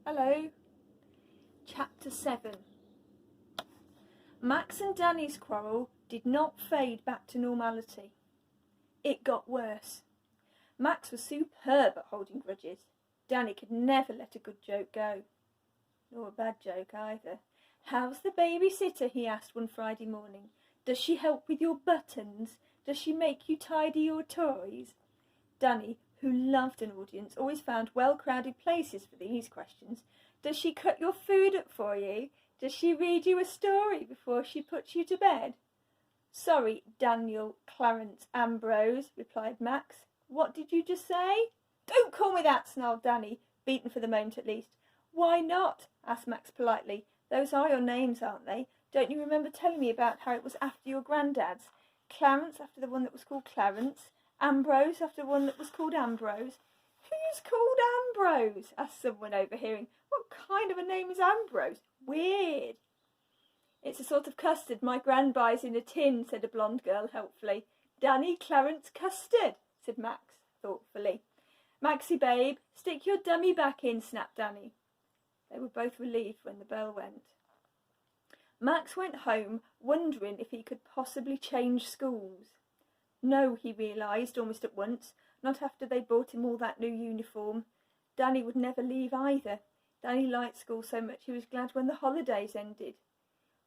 Hello. Chapter 7. Max and Danny's quarrel did not fade back to normality. It got worse. Max was superb at holding grudges. Danny could never let a good joke go. Nor a bad joke either. "How's the babysitter?" he asked one Friday morning. "Does she help with your buttons? Does she make you tidy your toys?" Danny, who loved an audience, always found well-crowded places for these questions. "Does she cut your food up for you? Does she read you a story before she puts you to bed?" "Sorry, Daniel Clarence Ambrose," replied Max. "What did you just say?" "Don't call me that," snarled Danny, beaten for the moment at least. "Why not?" asked Max politely. "Those are your names, aren't they? Don't you remember telling me about how it was after your granddad's? Clarence after the one that was called Clarence, Ambrose after one that was called Ambrose." "Who's called Ambrose?" asked someone overhearing. "What kind of a name is Ambrose? Weird." "It's a sort of custard my gran buys in a tin," said a blonde girl helpfully. "Danny Clarence Custard," said Max thoughtfully. "Maxie, babe, stick your dummy back in," snapped Danny. They were both relieved when the bell went. Max went home wondering if he could possibly change schools. No, he realised almost at once, not after they bought him all that new uniform. Danny would never leave either. Danny liked school so much he was glad when the holidays ended.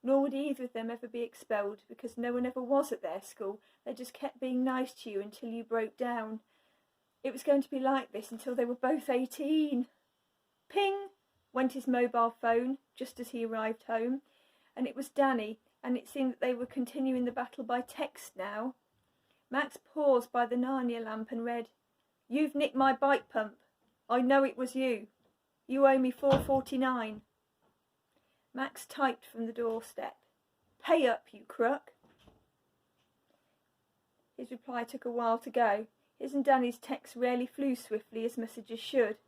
Nor would either of them ever be expelled, because no one ever was at their school. They just kept being nice to you until you broke down. It was going to be like this until they were both 18. Ping! Went his mobile phone just as he arrived home, and it was Danny, and it seemed that they were continuing the battle by text now. Max paused by the Narnia lamp and read, "You've nicked my bike pump. I know it was you. You owe me $4.49. Max typed from the doorstep, "Pay up, you crook." His reply took a while to go. His and Danny's texts rarely flew swiftly as messages should.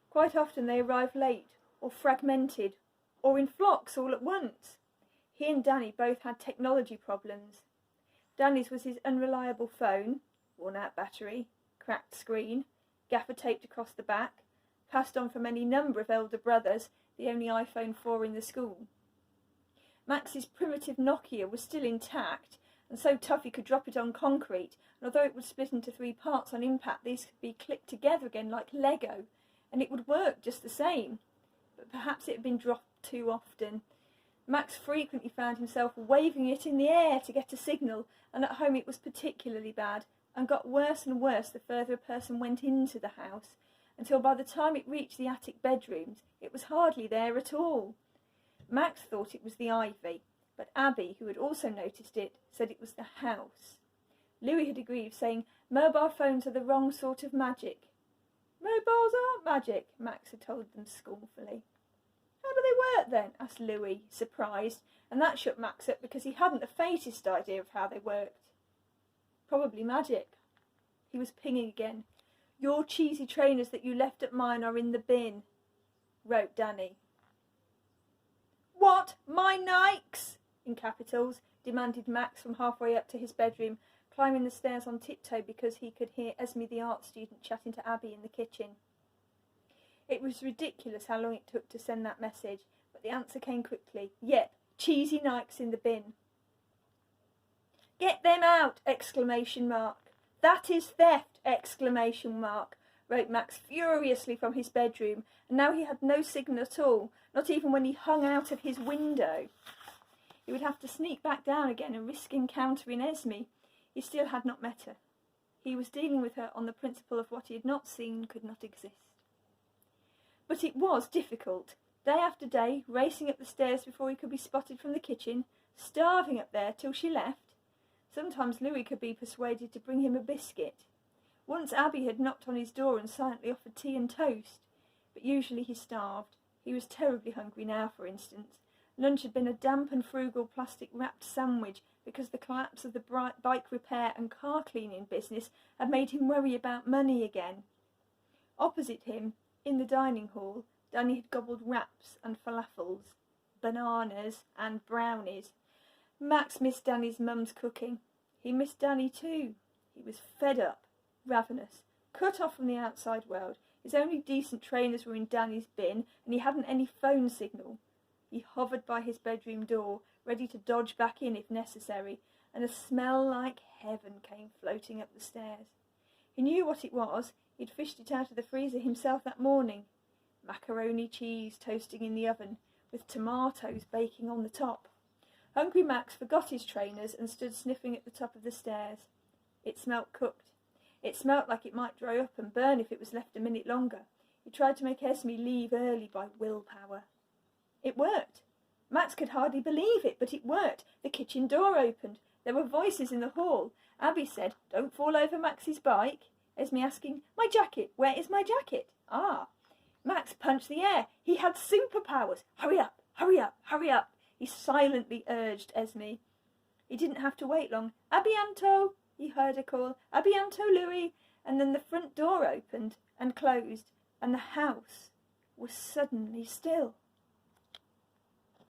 Quite often they arrived late, or fragmented, or in flocks all at once. He and Danny both had technology problems. Danny's was his unreliable phone, worn-out battery, cracked screen, gaffer taped across the back, passed on from any number of elder brothers, the only iPhone 4 in the school. Max's primitive Nokia was still intact, and so tough he could drop it on concrete, and although it would split into 3 parts on impact, these could be clicked together again like Lego, and it would work just the same. But perhaps it had been dropped too often. Max frequently found himself waving it in the air to get a signal, and at home it was particularly bad, and got worse and worse the further a person went into the house, until by the time it reached the attic bedrooms, it was hardly there at all. Max thought it was the ivy, but Abby, who had also noticed it, said it was the house. Louis had agreed, saying, "Mobile phones are the wrong sort of magic." "Mobiles aren't magic," Max had told them scornfully. "How do they work then?" asked Louis, surprised, and that shut Max up because he hadn't the faintest idea of how they worked. "Probably magic." He was pinging again. "Your cheesy trainers that you left at mine are in the bin," wrote Danny. "What? My Nikes?" in capitals, demanded Max from halfway up to his bedroom, climbing the stairs on tiptoe because he could hear Esme the art student chatting to Abby in the kitchen. It was ridiculous how long it took to send that message, but the answer came quickly. "Yep, cheesy Nikes in the bin." "Get them out!" exclamation mark. "That is theft!" exclamation mark, wrote Max furiously from his bedroom, and now he had no signal at all, not even when he hung out of his window. He would have to sneak back down again and risk encountering Esme. He still had not met her. He was dealing with her on the principle of what he had not seen could not exist. But it was difficult, day after day, racing up the stairs before he could be spotted from the kitchen, starving up there till she left. Sometimes Louis could be persuaded to bring him a biscuit. Once Abby had knocked on his door and silently offered tea and toast, but usually he starved. He was terribly hungry now, for instance. Lunch had been a damp and frugal plastic-wrapped sandwich because the collapse of the bike repair and car cleaning business had made him worry about money again. Opposite him, in the dining hall, Danny had gobbled wraps and falafels, bananas and brownies. Max missed Danny's mum's cooking. He missed Danny too. He was fed up, ravenous, cut off from the outside world. His only decent trainers were in Danny's bin, and he hadn't any phone signal. He hovered by his bedroom door, ready to dodge back in if necessary, and a smell like heaven came floating up the stairs. He knew what it was. He'd fished it out of the freezer himself that morning. Macaroni cheese toasting in the oven, with tomatoes baking on the top. Hungry Max forgot his trainers and stood sniffing at the top of the stairs. It smelt cooked. It smelt like it might dry up and burn if it was left a minute longer. He tried to make Esme leave early by willpower. It worked. Max could hardly believe it, but it worked. The kitchen door opened. There were voices in the hall. Abby said, "Don't fall over Max's bike." Esme asking, "My jacket, where is my jacket?" Ah. Max punched the air. He had superpowers. Hurry up, hurry up, hurry up, he silently urged Esme. He didn't have to wait long. "Abianto," he heard her call. "Abianto, Louis." And then the front door opened and closed, and the house was suddenly still.